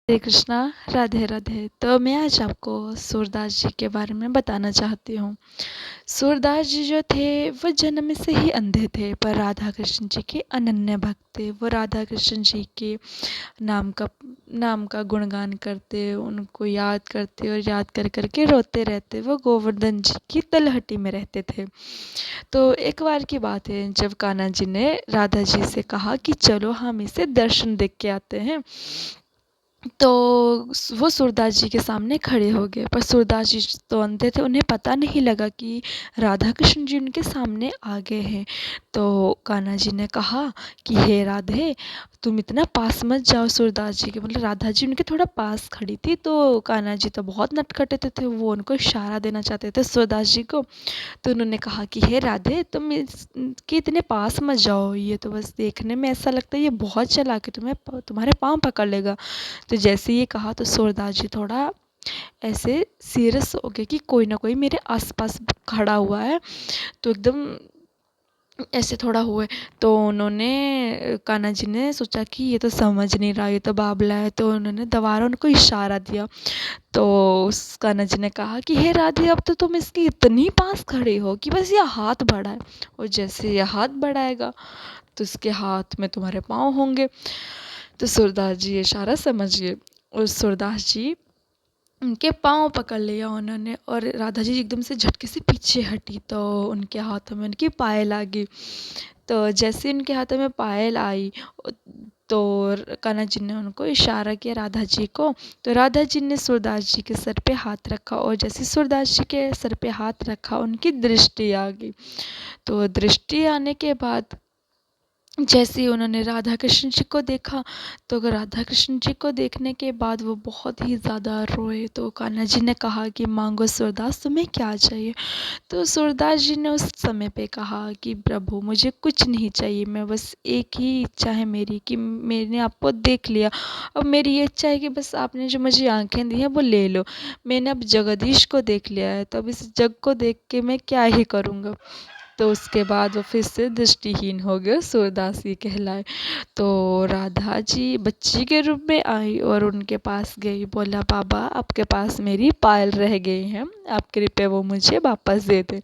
हरे कृष्णा। राधे राधे। तो मैं आज आपको सूरदास जी के बारे में बताना चाहती हूँ। सूरदास जी जो थे वो जन्म से ही अंधे थे, पर राधा कृष्ण जी के अनन्य भक्त थे। वो राधा कृष्ण जी के नाम का गुणगान करते, उनको याद करते और याद कर कर के रोते रहते। वो गोवर्धन जी की तलहटी में रहते थे। तो एक बार की बात है, जब कान्हा जी ने राधा जी से कहा कि चलो हम इसे दर्शन देख के आते हैं, तो वो सूरदास जी के सामने खड़े हो गए। पर सूरदास जी तो अंधे थे, उन्हें पता नहीं लगा कि राधा कृष्ण जी उनके सामने आ गए हैं। तो कान्हा जी ने कहा कि हे राधे, तुम इतना पास मत जाओ सूरदास जी के। मतलब राधा जी उनके थोड़ा पास खड़ी थी, तो कान्हा जी तो बहुत नटखटे थे, वो उनको इशारा देना चाहते थे सूरदास जी को। तो उन्होंने कहा कि हे राधे, तुम इसके इतने पास मत जाओ, ये तो बस देखने में ऐसा लगता है ये बहुत चालाक है, तुम्हारे पाँव पकड़ लेगा। तो जैसे ये कहा तो सूरदास जी थोड़ा ऐसे सीरियस हो गए कि कोई ना कोई मेरे आसपास खड़ा हुआ है। तो एकदम ऐसे थोड़ा हुए। तो उन्होंने कान्हा जी ने सोचा कि ये तो समझ नहीं रहा, ये तो बाबला है। तो उन्होंने दोबारा उनको इशारा दिया। तो उस कान्हा जी ने कहा कि हे राधे, अब तो तुम इसके इतनी पास खड़े हो कि बस ये हाथ बढ़ाए, और जैसे ये हाथ बढ़ाएगा तो इसके हाथ में तुम्हारे पाँव होंगे। तो सूरदास जी ये इशारा समझ गए और सूरदास जी उनके पाँव पकड़ लिया उन्होंने, और राधा जी एकदम से झटके से पीछे हटी। तो उनके हाथों में उनकी पायल आ गई। तो जैसे उनके हाथों में पायल आई, तो कान्हा जी ने उनको इशारा किया राधा जी को। तो राधा जी ने सूरदास जी के सर पे हाथ रखा, और जैसे सूरदास जी के सर पे हाथ रखा उनकी दृष्टि आ गई। तो दृष्टि आने के बाद जैसे ही उन्होंने राधा कृष्ण जी को देखा, तो राधा कृष्ण जी को देखने के बाद वो बहुत ही ज़्यादा रोए। तो कान्हा जी ने कहा कि मांगो सूरदास, तुम्हें क्या चाहिए। तो सूरदास जी ने उस समय पे कहा कि प्रभु, मुझे कुछ नहीं चाहिए, मैं बस एक ही इच्छा है मेरी कि मैंने आपको देख लिया। अब मेरी ये इच्छा है कि बस आपने जो मुझे आंखें दी हैं वो ले लो। मैंने अब जगदीश को देख लिया है, तो अब इस जग को देख के मैं क्या ही करूँगा। तो उसके बाद वो फिर से दृष्टिहीन हो गए, सूरदास ही कहलाए। तो राधा जी बच्ची के रूप में आई और उनके पास गई, बोला बाबा, आपके पास मेरी पायल रह गई है, आप कृपया वो मुझे वापस दे दें।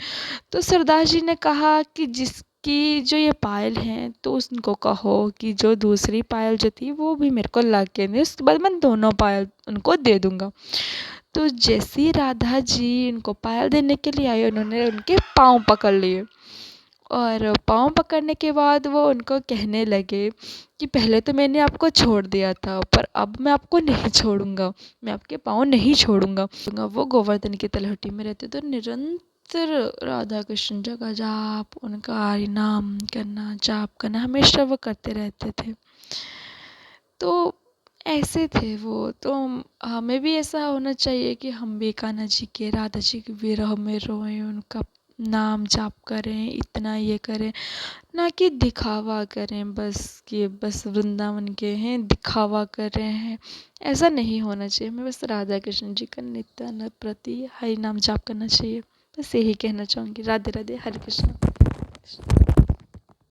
तो सूरदास जी ने कहा कि जिसकी जो ये पायल है, तो उनको कहो कि जो दूसरी पायल जो थी वो भी मेरे को ला के दे, उसके बाद मैं दोनों पायल उनको दे दूँगा। तो जैसे ही राधा जी उनको पायल देने के लिए आई, उन्होंने उनके पाँव पकड़ लिए, और पाँव पकड़ने के बाद वो उनको कहने लगे कि पहले तो मैंने आपको छोड़ दिया था, पर अब मैं आपको नहीं छोड़ूंगा, मैं आपके पाँव नहीं छोड़ूंगा। वो गोवर्धन की तलहटी में रहते, तो निरंतर राधा कृष्ण जी का जाप, उनका हरि नाम करना, जाप करना हमेशा वो करते रहते थे। तो ऐसे थे वो। तो हमें भी ऐसा होना चाहिए कि हम भी कान्हा जी के, राधा जी के विरह में रोएं, उनका नाम जाप करें, इतना ये करें, ना कि दिखावा करें बस कि बस वृंदावन के हैं, दिखावा कर रहे हैं। ऐसा नहीं होना चाहिए। हमें बस राधा कृष्ण जी का नित्य प्रति हरि नाम जाप करना चाहिए। बस यही कहना चाहूँगी। राधे राधे। हरे कृष्ण।